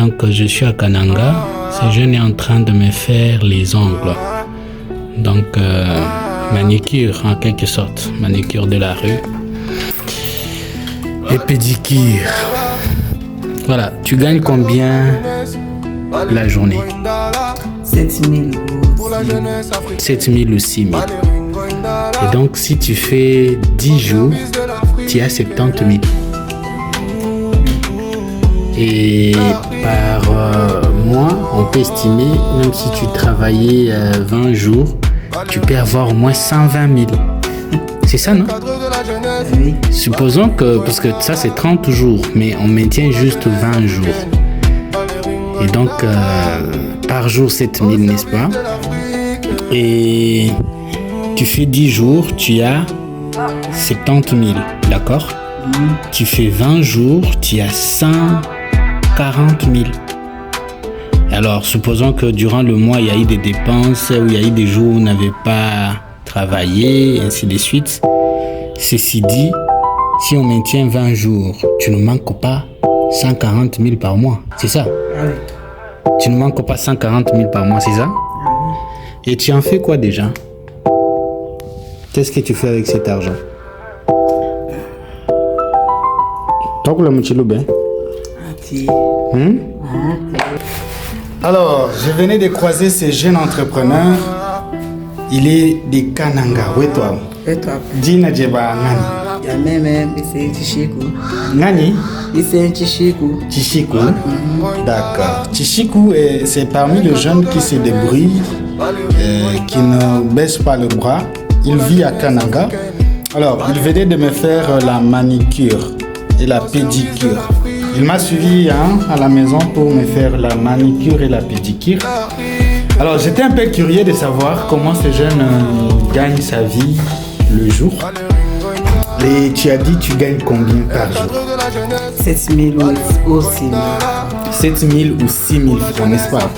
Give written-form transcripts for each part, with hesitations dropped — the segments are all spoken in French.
Donc je suis à Kananga. Ce jeune est en train de me faire les ongles. Donc manicure en quelque sorte. Manicure de la rue. Et pédicure. Voilà, tu gagnes combien la journée? 7 000. 7 000 ou 6 000. Et donc si tu fais 10 jours, tu as 70 000. Et par mois, on peut estimer, même si tu travaillais 20 jours, tu peux avoir au moins 120 000. C'est ça, non? Oui. Supposons que, parce que ça c'est 30 jours, mais on maintient juste 20 jours. Et donc, par jour 7 000, n'est-ce pas? Et tu fais 10 jours, tu as 70 000, d'accord? Tu fais 20 jours, tu as 140 000. Alors, supposons que durant le mois, il y a eu des dépenses, ou il y a eu des jours où vous n'avez pas travaillé, ainsi de suite. Ceci dit, si on maintient 20 jours, tu ne manques pas 140 000 par mois, c'est ça? Ah oui. Tu ne manques pas 140 000 par mois, c'est ça? Et tu en fais quoi déjà? Qu'est-ce que tu fais avec cet argent? Alors, je venais de croiser ce jeune entrepreneur. Il est de Kananga. Où est toi? Et toi? Dina Djeba Nani. Il y a même c'est Chichiku. Nani? C'est Chichiku. Chichiku. D'accord. Chichiku, c'est parmi les jeunes qui se débrouillent, qui ne baissent pas le bras. Il vit à Kananga. Alors, il venait de me faire la manicure et la pédicure. Il m'a suivi à la maison pour me faire la manicure et la pédicure. Alors, j'étais un peu curieux de savoir comment ce jeune gagne sa vie le jour. Et tu as dit, tu gagnes combien par jour? 7 000 ou 6 000. 7 000 ou 6 000 francs, n'est-ce pas?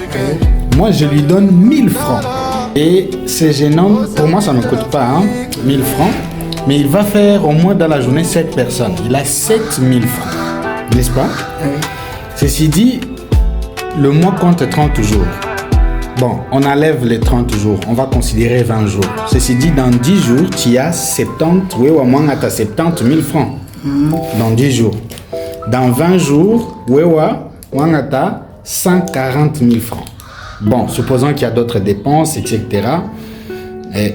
Moi, je lui donne 1000 francs. Et ce jeune homme, pour moi, ça ne me coûte pas 1000 francs. Mais il va faire au moins dans la journée 7 personnes. Il a 7 000 francs, n'est-ce pas? Oui. Ceci dit, le mois compte 30 jours. Bon, on enlève les 30 jours, on va considérer 20 jours. Ceci dit, dans 10 jours, tu as 70, oui, au moins tu as 70 000 francs. Dans 10 jours. Dans 20 jours, oui, tu as 140 000 francs. Bon, supposons qu'il y a d'autres dépenses, etc.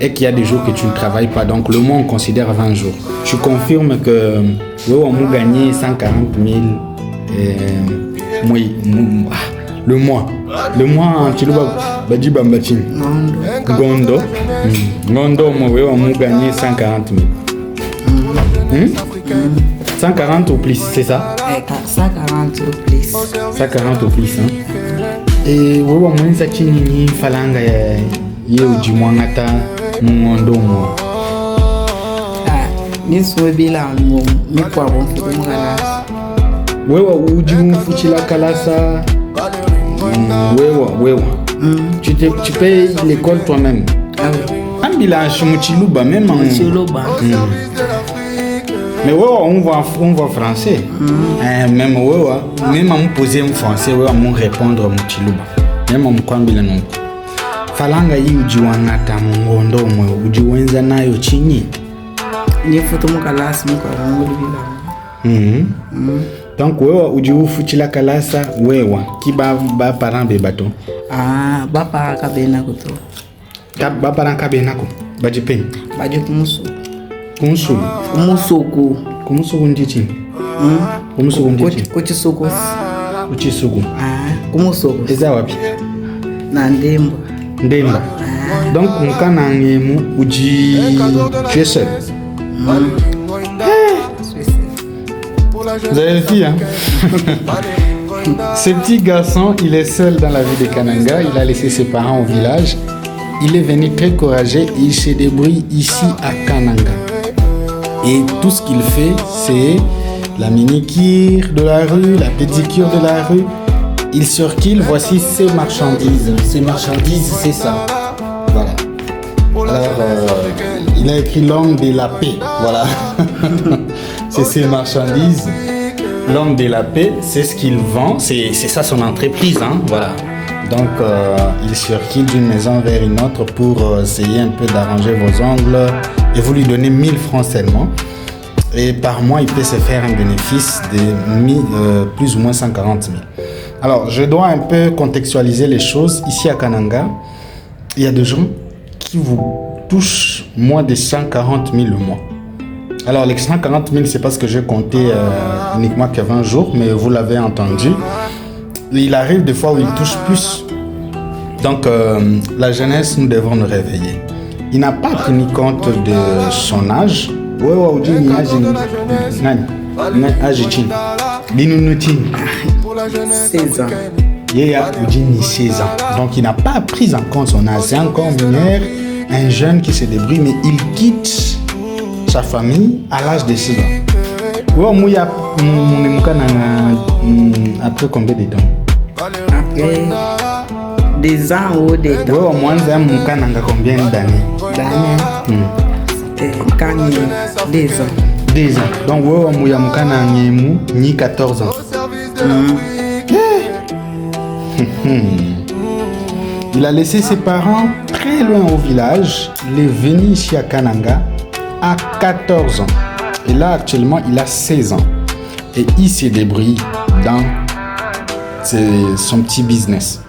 Et qu'il y a des jours que tu ne travailles pas. Donc, le mois, on considère 20 jours. Tu confirmes que oui, on a gagné 140 000 le mois. Le mois en Chiluba, Badi Bambatin. Gondo. Gondo, moi, on a gagné 140 000. 140 ou plus, c'est ça? 140 ou plus. 140 ou plus, hein? Et oui, on a dit que falanga ye ujimwangata mungondo mo. Ni swebila mo mi kwa bon futu mukala. Wewa ujimu fuchila kalasa. Wewa. Tu payes l'école toi-même. Ah oui. Ambila chumuchiluba même en Chiluba. Mais wewa on va français. Même wewa même on poser en français wewa on répondre muchiluba. Même on kwambila non. Falanga hii ujiwangata mungondo mwe ujiwenza nayo chini. Ni futu mukalasi mukwa ngulibila. Donc wewa ujiufuchila kalasa wewa kiba ba parambe bato. Ba para kabena kuto. Ba paranka benako bajipen. Baje kumusu. Kumusu. Kumusuku. Kumusuku ndichi. Kumusuku ndichi. Kuchisuku. Uchisuku. Kumusuku. Eza wapi? Na Ndemba. Ndemba. Donc mukana ngemu uji tu es seul. Vous avez vu, hein? Ce petit garçon, il est seul dans la ville de Kananga. Il a laissé ses parents au village. Il est venu très courageux et il se débrouille ici à Kananga. Et tout ce qu'il fait, c'est la manicure de la rue, la pédicure de la rue. Il circule, voici ses marchandises. Ses marchandises, c'est ça. Voilà. Alors, il a écrit l'homme de la paix. Voilà. C'est ses marchandises. l'homme de la paix, c'est ce qu'il vend, c'est ça son entreprise, hein, voilà. Donc, il circule d'une maison vers une autre pour essayer un peu d'arranger vos ongles et vous lui donnez 1000 francs seulement. Et par mois, il peut se faire un bénéfice de plus ou moins 140 000. Alors, je dois un peu contextualiser les choses. Ici à Kananga, il y a des gens qui vous touchent moins de 140 000 le mois. Alors, les 140 000, c'est parce que j'ai compté uniquement que 20 jours, mais vous l'avez entendu. Il arrive des fois où il touche plus. Donc, la jeunesse, nous devons nous réveiller. Il n'a pas tenu compte de son âge. Ouais, 16 ans. Il y a 16 ans. Donc, il n'a pas pris en compte son âge. C'est encore mineur, un jeune qui se débrouille, mais il quitte sa famille à l'âge de 6 ans. Ouais, après combien de temps? Après des ans ou des temps. Ouais, au moins, combien d'années? Quand il 2 ans. 2 ans. Donc, ouais, 14 ans. Il a laissé ses parents très loin au village. Il est venu ici à Kananga à 14 ans. Et là, actuellement, il a 16 ans. Et il se débrouille dans son petit business.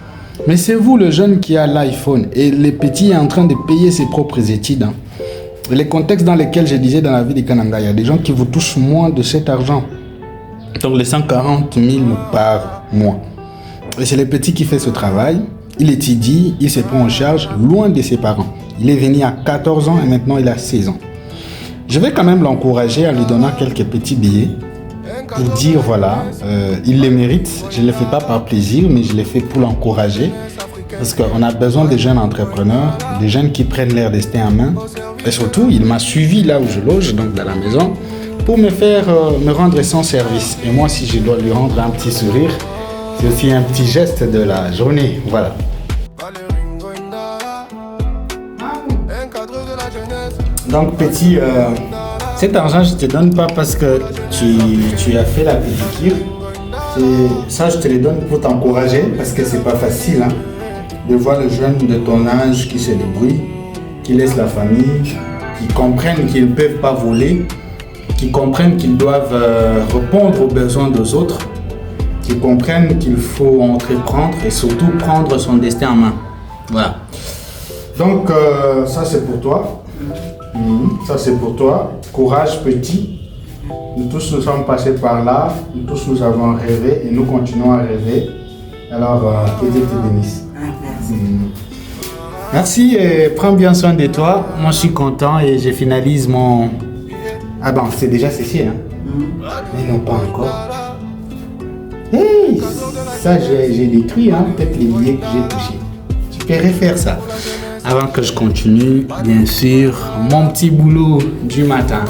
Mais c'est vous, le jeune, qui a l'iPhone. Et le petit est en train de payer ses propres études. Hein. Et les contextes dans lesquels je disais dans la vie de Kananga, il y a des gens qui vous touchent moins de cet argent. Donc les 140 000 par mois. Et c'est le petit qui fait ce travail. Il étudie, il se prend en charge loin de ses parents. Il est venu à 14 ans et maintenant il a 16 ans. Je vais quand même l'encourager en lui donnant quelques petits billets pour dire voilà, il les mérite. Je ne le fais pas par plaisir, mais je le fais pour l'encourager. Parce qu'on a besoin de jeunes entrepreneurs, des jeunes qui prennent leur destin en main. Et surtout, il m'a suivi là où je loge, donc dans la maison, pour me rendre son service. Et moi, si je dois lui rendre un petit sourire, c'est aussi un petit geste de la journée. Voilà. Donc, petit, cet argent, je ne te donne pas parce que tu as fait la pédicure. Ça, je te le donne pour t'encourager parce que c'est pas facile hein, de voir les jeunes de ton âge qui se débrouillent, qui laissent la famille, qui comprennent qu'ils ne peuvent pas voler, qui comprennent qu'ils doivent répondre aux besoins des autres, qui comprennent qu'il faut entreprendre et surtout prendre son destin en main. Voilà. Donc, ça c'est pour toi. Ça c'est pour toi. Courage petit. Nous tous nous sommes passés par là. Nous tous nous avons rêvé et nous continuons à rêver. Alors, que Dieu te bénisse. Merci et prends bien soin de toi. Moi je suis content et je finalise mon... Ah bon, c'est déjà ceci hein. Mais non pas encore. Hey, ça j'ai détruit hein, peut-être les billets que j'ai touchés. Tu peux refaire ça. Avant que je continue, bien sûr, mon petit boulot du matin.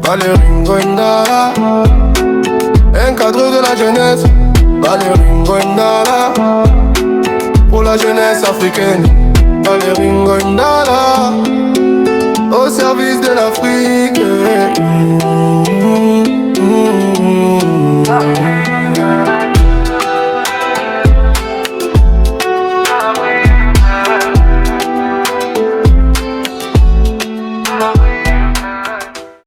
Baleringo Indala, un cadre de la jeunesse. Baleringo Indala, pour la jeunesse africaine. Baleringo Indala, au service de l'Afrique.